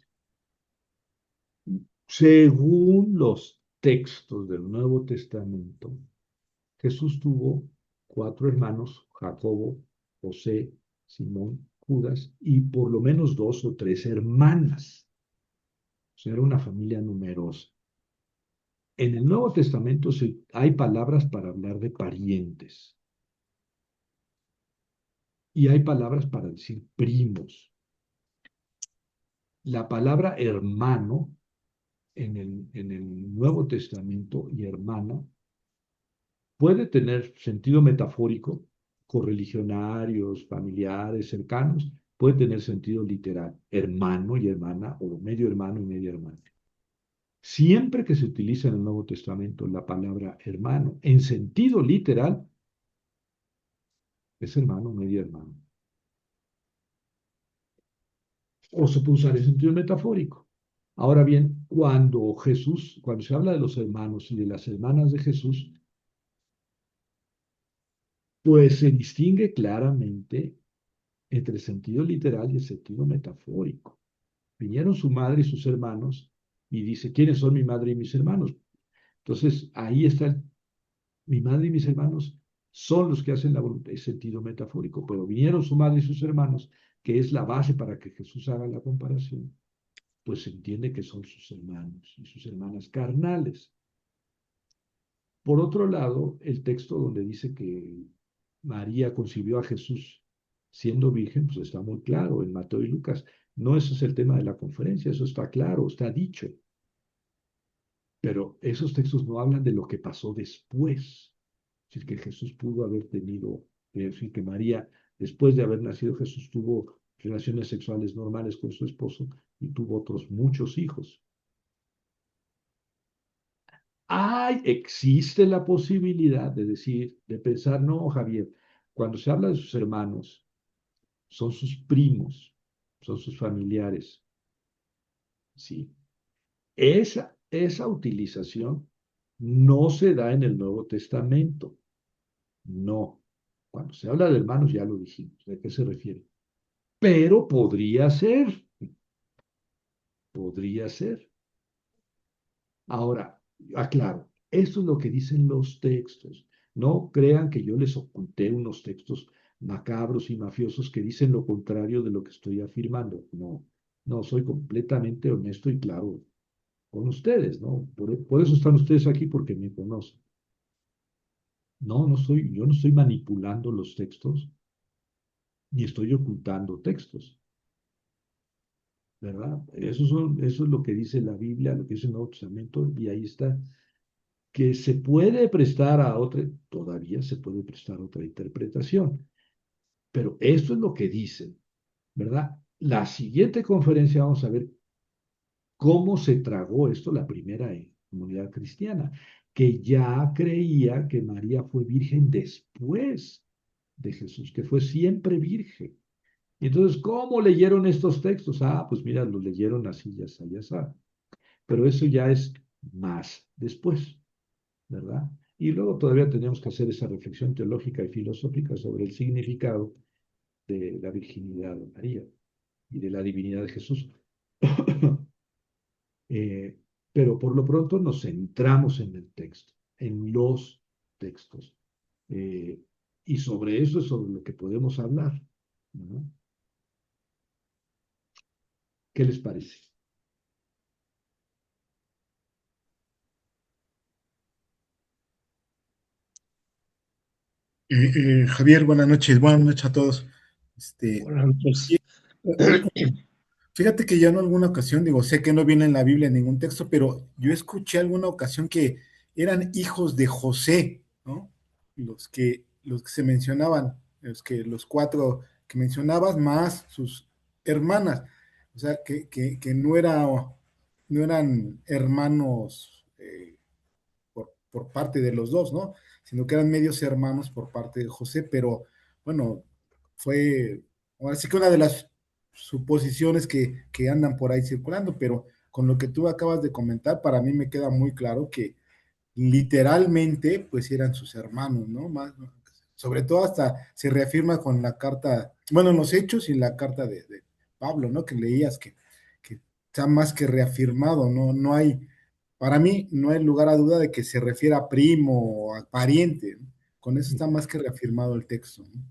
Según los textos del Nuevo Testamento, Jesús tuvo 4 hermanos, Jacobo, José, Simón, Judas, y por lo menos 2 o 3 hermanas. O sea, era una familia numerosa. En el Nuevo Testamento hay palabras para hablar de parientes y hay palabras para decir primos. La palabra hermano en el Nuevo Testamento y hermana puede tener sentido metafórico, correligionarios, familiares, cercanos, puede tener sentido literal, hermano y hermana, o medio hermano y media hermana. Siempre que se utiliza en el Nuevo Testamento la palabra hermano en sentido literal, es hermano, media hermana. O se puede usar en sentido metafórico. Ahora bien, cuando se habla de los hermanos y de las hermanas de Jesús, pues se distingue claramente entre el sentido literal y el sentido metafórico. Vinieron su madre y sus hermanos y dice, ¿quiénes son mi madre y mis hermanos? Entonces, ahí está, mi madre y mis hermanos son los que hacen la voluntad, es sentido metafórico, pero vinieron su madre y sus hermanos, que es la base para que Jesús haga la comparación. pues se entiende que son sus hermanos y sus hermanas carnales. Por otro lado, el texto donde dice que María concibió a Jesús siendo virgen, pues está muy claro en Mateo y Lucas. No ese es el tema de la conferencia, eso está claro, está dicho. Pero esos textos no hablan de lo que pasó después. Es decir, que Jesús pudo haber tenido, es decir, que María, después de haber nacido Jesús, tuvo relaciones sexuales normales con su esposo y tuvo otros muchos hijos. Existe la posibilidad de decir, de pensar, no, Javier, cuando se habla de sus hermanos, son sus primos, son sus familiares, ¿sí? Esa utilización no se da en el Nuevo Testamento, no. Cuando se habla de hermanos, ya lo dijimos, ¿de qué se refiere? Pero podría ser. Ahora, aclaro, esto es lo que dicen los textos. No crean que yo les oculté unos textos macabros y mafiosos que dicen lo contrario de lo que estoy afirmando. No, no, soy completamente honesto y claro con ustedes, ¿no? Por eso están ustedes aquí, porque me conocen. No, yo no estoy manipulando los textos, ni estoy ocultando textos, ¿verdad? Eso es lo que dice la Biblia, lo que dice el Nuevo Testamento, y ahí está. Que se puede prestar a otra, todavía se puede prestar a otra interpretación, pero esto es lo que dicen, ¿verdad? La siguiente conferencia vamos a ver cómo se tragó esto la primera comunidad cristiana, que ya creía que María fue virgen después de Jesús, que fue siempre virgen. Y entonces, ¿cómo leyeron estos textos? Pues mira, los leyeron así, ya está, ya está. Pero eso ya es más después. ¿Verdad? Y luego todavía tenemos que hacer esa reflexión teológica y filosófica sobre el significado de la virginidad de María y de la divinidad de Jesús. Eh, pero por lo pronto nos centramos en el texto, en los textos. Eh, y sobre eso es sobre lo que podemos hablar, ¿no? ¿Qué les parece? Javier, buenas noches a todos. Este, Bueno, y, pues, fíjate que ya en alguna ocasión, digo, sé que no viene en la Biblia en ningún texto, pero yo escuché alguna ocasión que eran hijos de José, ¿no? Los que se mencionaban, los cuatro que mencionabas, más sus hermanas. O sea, que no eran hermanos por parte de los dos, ¿no? Sino que eran medios hermanos por parte de José, pero bueno, fue ahora sí que una de las suposiciones que andan por ahí circulando, pero con lo que tú acabas de comentar, para mí me queda muy claro que literalmente, pues eran sus hermanos, ¿no? Más, sobre todo hasta se reafirma con la carta, bueno, en los hechos y la carta de Pablo, ¿no? Que leías que está más que reafirmado, ¿no? No hay, para mí, no hay lugar a duda de que se refiere a primo o a pariente, ¿no? Con eso está más que reafirmado el texto, ¿no?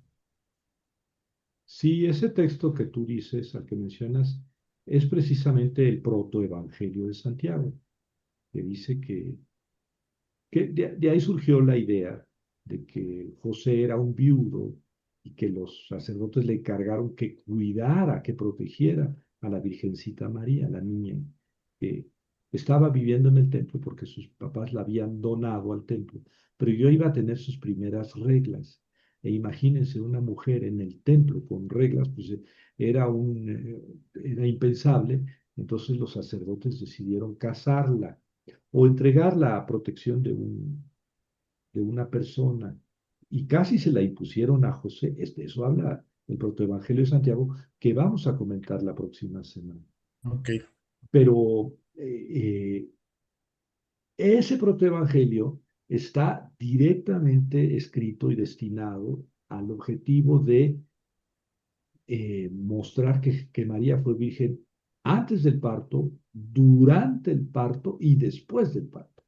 sí, ese texto que tú dices, al que mencionas, es precisamente el protoevangelio de Santiago, que dice que de ahí surgió la idea de que José era un viudo y que los sacerdotes le encargaron que cuidara, que protegiera a la Virgencita María, la niña que estaba viviendo en el templo porque sus papás la habían donado al templo, pero yo iba a tener sus primeras reglas. E imagínense una mujer en el templo con reglas, pues era impensable. Entonces los sacerdotes decidieron casarla o entregarla a protección de una persona. Y casi se la impusieron a José. Eso habla el protoevangelio de Santiago, que vamos a comentar la próxima semana. Ok, Pero ese protoevangelio está directamente escrito y destinado al objetivo de mostrar que María fue virgen antes del parto, durante el parto y después del parto.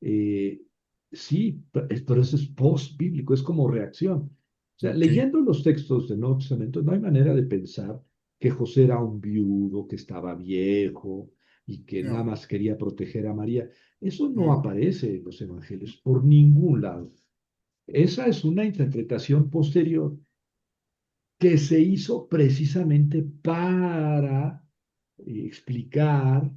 Eh, sí, pero eso es post-bíblico, es como reacción. O sea, ok. leyendo los textos del Nuevo Testamento, no hay manera de pensar que José era un viudo, que estaba viejo y que nada No, más quería proteger a María. Eso no no, aparece en los evangelios por ningún lado. Esa es una interpretación posterior que se hizo precisamente para explicar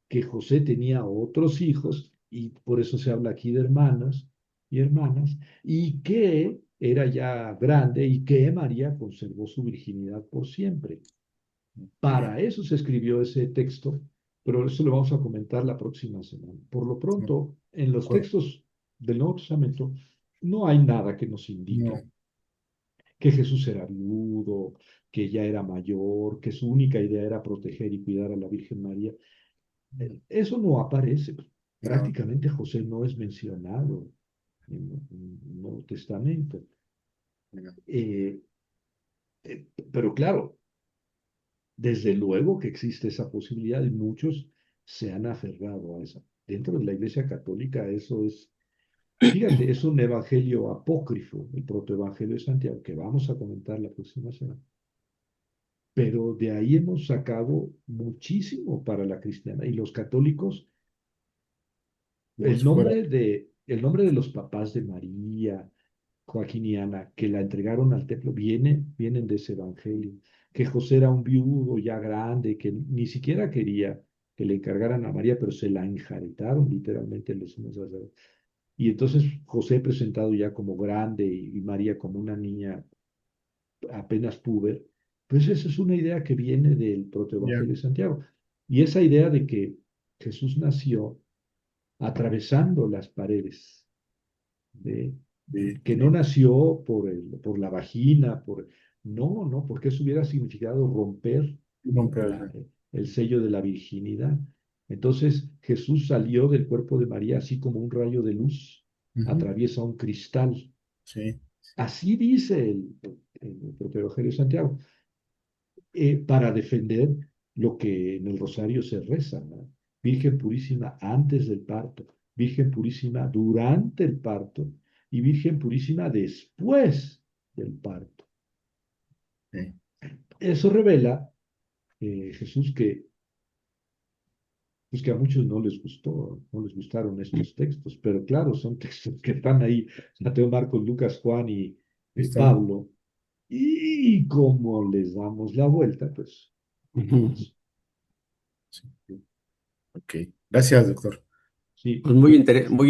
que José tenía otros hijos, y por eso se habla aquí de hermanos y hermanas, y que era ya grande y que María conservó su virginidad por siempre. sí, Para eso se escribió ese texto, pero eso lo vamos a comentar la próxima semana. Por lo no, pronto, en de los acuerdo. textos del Nuevo Testamento no hay nada que nos indique No, que Jesús era viudo, que ya era mayor, que su única idea era proteger y cuidar a la Virgen María. Eso no aparece. no, Prácticamente José no es mencionado en el Nuevo Testamento. no, Eh, pero claro, desde luego que existe esa posibilidad y muchos se han aferrado a esa. Dentro de la Iglesia Católica eso es, fíjate, es un evangelio apócrifo, el protoevangelio de Santiago, que vamos a comentar la próxima semana. Pero de ahí hemos sacado muchísimo para la cristiana. Y los católicos, como si fuera. el nombre de los papás de María, Joaquín y Ana, que la entregaron al templo, vienen de ese evangelio. Que José era un viudo ya grande, que ni siquiera quería que le encargaran a María, pero se la enjaretaron literalmente los sumos sacerdotes. Y entonces José presentado ya como grande y María como una niña apenas puber, pues esa es una idea que viene del Ya, protoevangelio de Santiago. Y esa idea de que Jesús nació atravesando las paredes, de, sí, que no sí, nació por la vagina, no, porque eso hubiera significado romper no, pero, el sello de la virginidad. Entonces Jesús salió del cuerpo de María así como un rayo de luz ujú, atraviesa un cristal. sí, Así dice el protoevangelio de Santiago. Para defender lo que en el rosario se reza, ¿no? Virgen purísima antes del parto, Virgen purísima durante el parto y Virgen purísima después del parto. sí. Eso revela Jesús pues que a muchos no les gustó, no les gustaron estos textos, pero claro, son textos que están ahí, Mateo, Marcos, Lucas, Juan y Está. Pablo, y como les damos la vuelta, pues Ujú. Sí, ok. Gracias, doctor. sí, Pues muy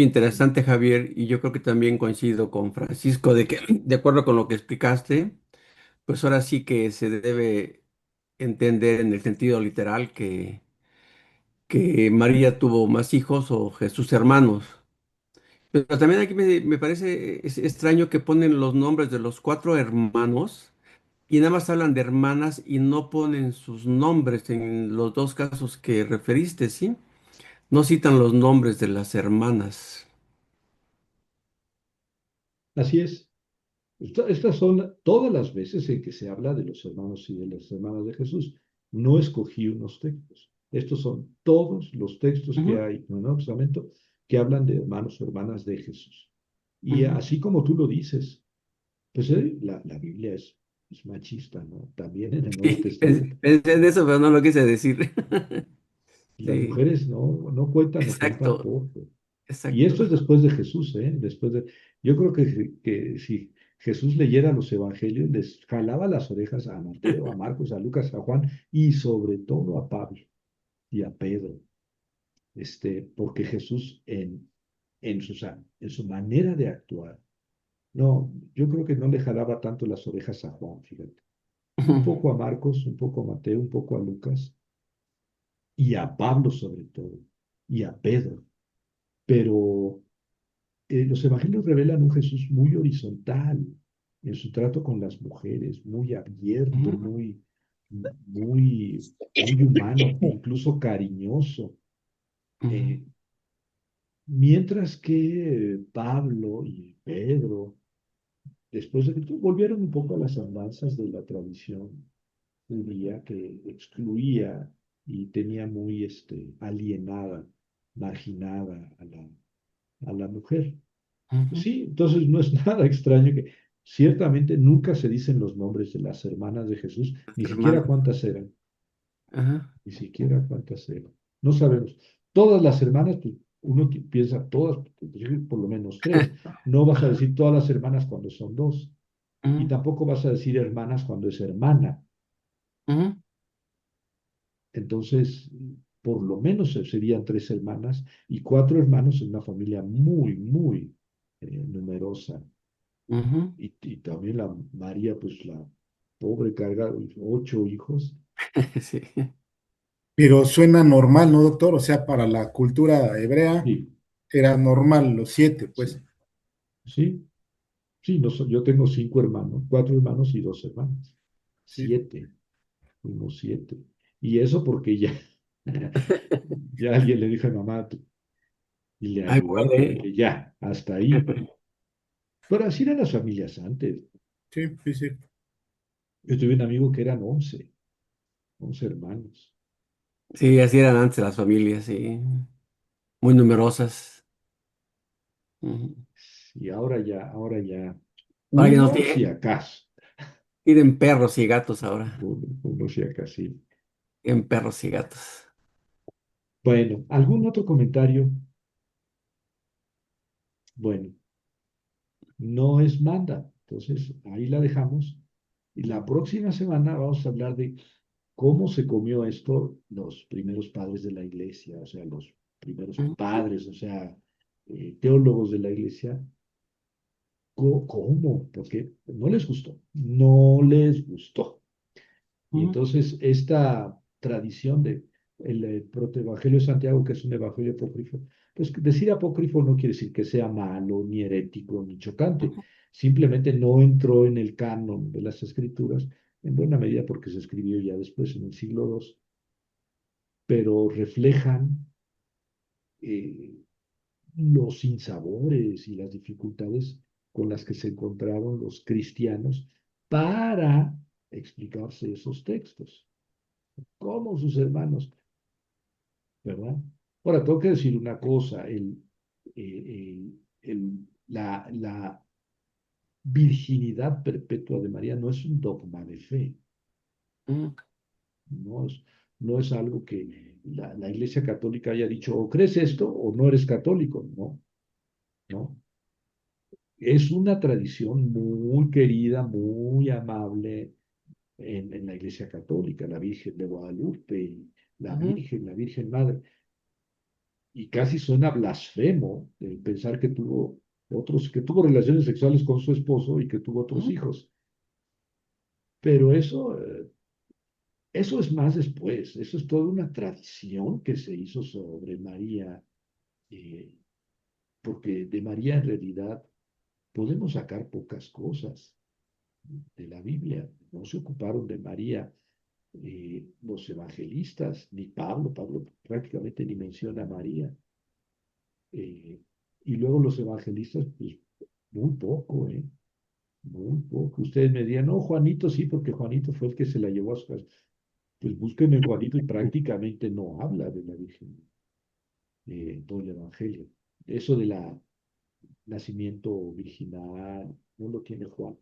interesante, Javier, y yo creo que también coincido con Francisco de que, de acuerdo con lo que explicaste, pues ahora sí que se debe entender en el sentido literal que María tuvo más hijos o Jesús hermanos. Pero también aquí me parece extraño que ponen los nombres de los cuatro hermanos y nada más hablan de hermanas y no ponen sus nombres en los dos casos que referiste, ¿sí? No citan los nombres de las hermanas. así es. Estas son todas las veces en que se habla de los hermanos y de las hermanas de Jesús. No escogí unos textos. Estos son todos los textos que Ujú, hay en el Nuevo Testamento que hablan de hermanos o hermanas de Jesús. Y ujú. así como tú lo dices, pues la Biblia es machista, ¿no? También en el Nuevo Sí, Testamento. pensé en eso, pero no lo quise decir. Las Sí, mujeres no cuentan o cuentan exacto, poco. Y exacto. esto es después de Jesús, ¿eh? Yo creo que si Jesús leyera los evangelios, les jalaba las orejas a Mateo, a Marcos, a Lucas, a Juan y sobre todo a Pablo y a Pedro, porque Jesús en su manera de actuar, no, yo creo que no le jalaba tanto las orejas a Juan, fíjate. Un poco a Marcos, un poco a Mateo, un poco a Lucas y a Pablo sobre todo, y a Pedro. Pero los evangelios revelan un Jesús muy horizontal en su trato con las mujeres, muy abierto, Ujú, muy humano, incluso cariñoso. ujú, Eh, Mientras que Pablo y Pedro, después de que volvieron un poco a las andanzas de la tradición judía que excluía y tenía muy alienada, marginada a la mujer. ujú. Sí, entonces no es nada extraño que Ciertamente nunca se dicen los nombres de las hermanas de Jesús, ni siquiera hermanos. cuántas eran, Ajá. ni siquiera cuántas eran. No sabemos. Todas las hermanas, pues, uno piensa todas, por lo menos tres. No vas a Ajá. decir todas las hermanas cuando son dos. Y Ujú, tampoco vas a decir hermanas cuando es hermana. ujú, Entonces, por lo menos serían tres hermanas y cuatro hermanos en una familia muy, muy numerosa. ujú. Y también la María, pues la pobre carga ocho hijos. Sí, Pero suena normal, ¿no, doctor? O sea, para la cultura hebrea Sí, era normal los siete, pues. sí, sí, sí. No, yo tengo cinco hermanos, cuatro hermanos y dos hermanas. Sí, Siete, unos siete. Y eso porque ya, ya alguien le dijo a mamá y le ahí ayudó puede. que ya, hasta ahí. Pero así eran las familias antes. sí, sí, sí. Yo tuve un amigo que eran 11 hermanos. Sí, así eran antes las familias, sí. Muy numerosas. Ujú. Y ahora ya, Ahora ya no uno si tiene, acaso, tienen perros y gatos ahora. uno si acaso. Sí. En perros y gatos. Bueno, ¿algún otro comentario? Bueno, no es manda. Entonces, ahí la dejamos. Y la próxima semana vamos a hablar de cómo se comió esto los primeros padres de la iglesia, o sea, los primeros Ujú, padres, o sea, teólogos de la iglesia. ¿Cómo? Porque no les gustó, no les gustó. Y ujú, entonces esta tradición de el protoevangelio de Santiago, que es un evangelio apócrifo, pues decir apócrifo no quiere decir que sea malo, ni herético, ni chocante. ujú, Simplemente no entró en el canon de las escrituras, en buena medida porque se escribió ya después en el siglo II, pero reflejan eh, los sinsabores y las dificultades con las que se encontraron los cristianos para explicarse esos textos, como sus hermanos, ¿verdad? Ahora, tengo que decir una cosa, la virginidad perpetua de María no es un dogma de fe, ujú, no es, no es algo que la Iglesia Católica haya dicho, o crees esto o no eres católico, no, no. Es una tradición muy querida, muy amable en la Iglesia Católica, la Virgen de Guadalupe, y ujú, la Virgen Madre. Y casi suena blasfemo el pensar que tuvo relaciones sexuales con su esposo y que tuvo otros ujú, hijos. Pero eso es más después, eso es toda una tradición que se hizo sobre María, eh, porque de María en realidad podemos sacar pocas cosas de la Biblia. No se ocuparon de María los evangelistas, ni Pablo prácticamente ni menciona a María. eh, y luego los evangelistas, pues muy poco, ¿eh? Muy poco. Ustedes me dirían, no, Juanito sí, porque Juanito fue el que se la llevó a su casa. Pues busquen en Juanito y prácticamente no habla de la Virgen en todo el Evangelio. Eso de la nacimiento virginal no lo tiene Juan,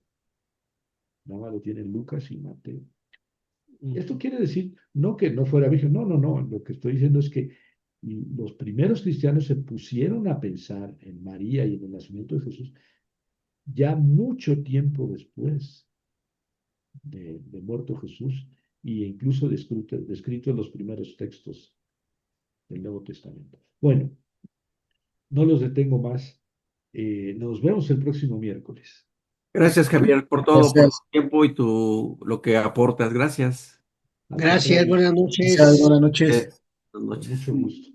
nada más lo tienen Lucas y Mateo. Esto ujú, quiere decir no que no fuera virgen, no, no, no. Lo que estoy diciendo es que los primeros cristianos se pusieron a pensar en María y en el nacimiento de Jesús ya mucho tiempo después de muerto Jesús e incluso descrito en los primeros textos del Nuevo Testamento. Bueno, no los detengo más. Nos vemos el próximo miércoles. Gracias, Javier, por todo, por tu Gracias. tiempo y lo que aportas. Gracias. Al Gracias, contrario, buenas Gracias, noches. buenas noches. Buenas con noches. mucho gusto.